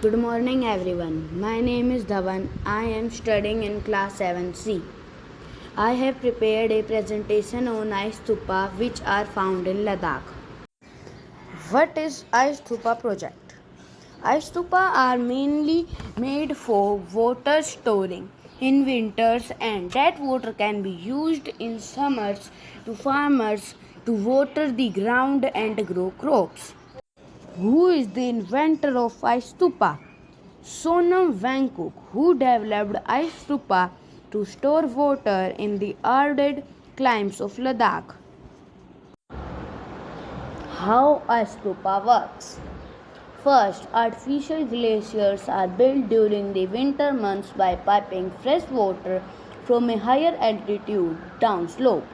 Good morning, everyone. My name is Dhawan. I am studying in class 7C. I have prepared a presentation on ice stupa which are found in Ladakh. What is ice stupa project? Ice stupa are mainly made for water storing in winters, and that water can be used in summers to farmers to water the ground and grow crops. Who is the inventor of ice stupa? Sonam Wangchuk, who developed ice stupa to store water in the arid climes of Ladakh. How ice stupa works? First, artificial glaciers are built during the winter months by piping fresh water from a higher altitude downslope.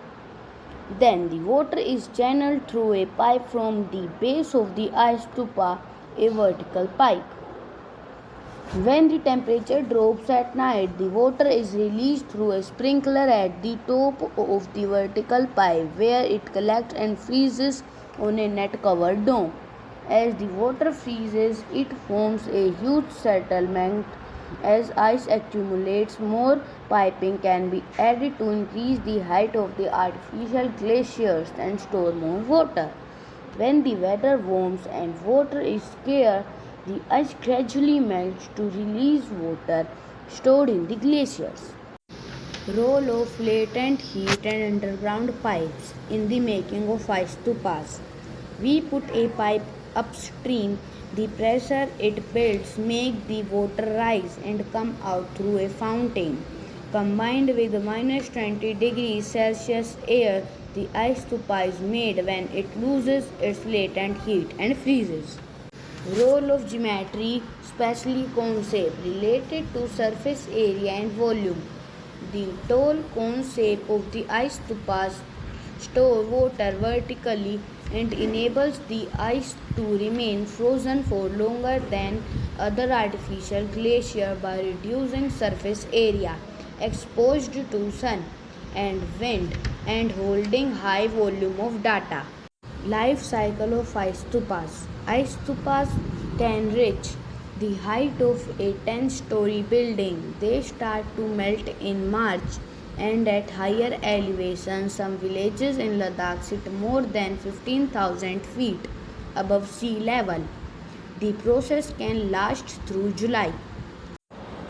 Then the water is channeled through a pipe from the base of the ice stupa, a vertical pipe. When the temperature drops at night, the water is released through a sprinkler at the top of the vertical pipe, where it collects and freezes on a net covered dome. As the water freezes, it forms a huge settlement. As ice accumulates, more piping can be added to increase the height of the artificial glaciers and store more water. When the weather warms and water is scarce, the ice gradually melts to release water stored in the glaciers. Role of latent heat and underground pipes in the making of ice stupas. We put a pipe upstream. The pressure it builds make the water rise and come out through a fountain. Combined with minus 20 degrees Celsius air, the ice stupa is made when it loses its latent heat and freezes. Role of geometry, especially cone shape, related to surface area and volume. The tall cone shape of the ice stupas store water vertically and enables the ice to remain frozen for longer than other artificial glaciers by reducing surface area exposed to sun and wind and holding high volume of data. Life cycle of ice stupas. Ice stupas can reach the height of a 10-story building. They start to melt in March, and at higher elevations, some villages in Ladakh sit more than 15,000 feet above sea level. The process can last through July.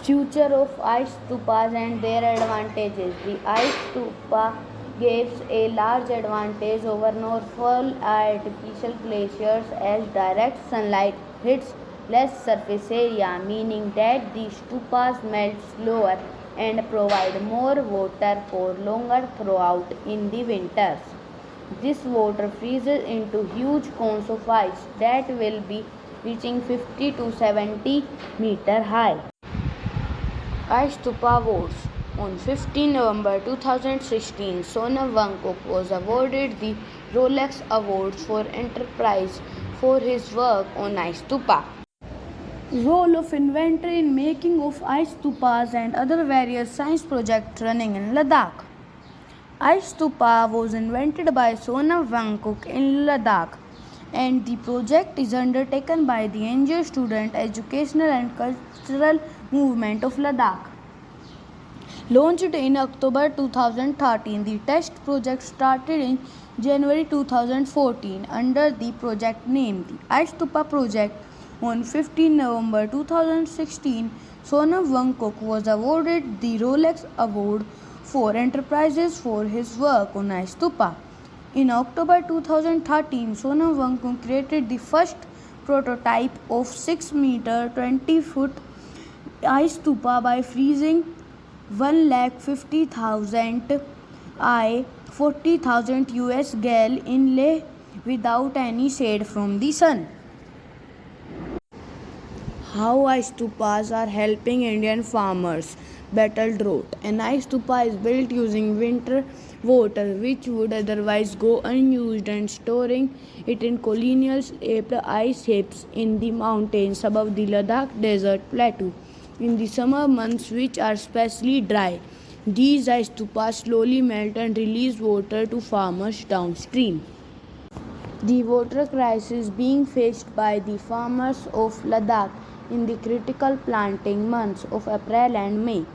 Future of ice stupas and their advantages. The ice stupa gives a large advantage over normal artificial glaciers as direct sunlight hits less surface area, meaning that the stupas melt slower and provide more water for longer throughout in the winters. This water freezes into huge cones of ice that will be reaching 50 to 70-meter high. Ice stupa awards. On 15 November 2016, Sonam Wangchuk was awarded the Rolex Awards for Enterprise for his work on ice stupa. Role of inventor in making of ice stupas and other various science projects running in Ladakh. Ice stupa was invented by Sonam Wangchuk in Ladakh, and the project is undertaken by the NGO Student Educational and Cultural Movement of Ladakh. Launched in October 2013, the test project started in January 2014 under the project name the Ice Stupa Project. On 15 November 2016, Sonam Wangchuk was awarded the Rolex Award for Enterprises for his work on Ice Stupa. In October 2013, Sonam Wangchuk created the first prototype of 6-meter 20-foot ice stupa by freezing 150,000 I 40,000 US gal in Leh without any shade from the sun. How ice stupas are helping Indian farmers battle drought. An ice stupa is built using winter water which would otherwise go unused and storing it in colonial shaped ice heaps in the mountains above the Ladakh desert plateau. In the summer months, which are especially dry, these ice stupas slowly melt and release water to farmers downstream. The water crisis being faced by the farmers of Ladakh in the critical planting months of April and May.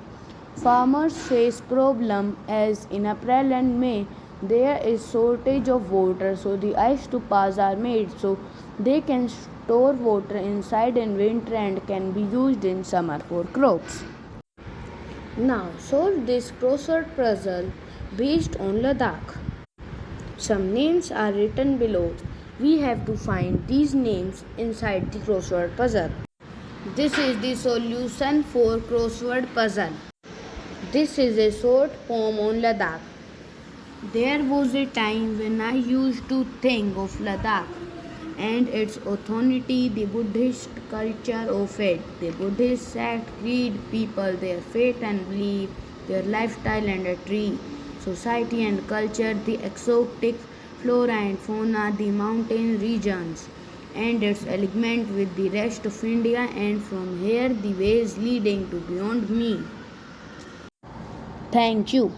Farmers face problem as in April and May there is shortage of water, so the ice stupas are made so they can store water inside in winter and can be used in summer for crops. Now solve this crossword puzzle based on Ladakh. Some names are written below. We have to find these names inside the crossword puzzle. This is the solution for crossword puzzle. This is a short poem on Ladakh. There was a time when I used to think of Ladakh and its authority, the Buddhist culture of it, the Buddhist sect, creed, people, their faith and belief, their lifestyle and a tree, society and culture, the exotic flora and fauna, the mountain regions, and its alignment with the rest of India, and from here the ways leading to beyond me. Thank you.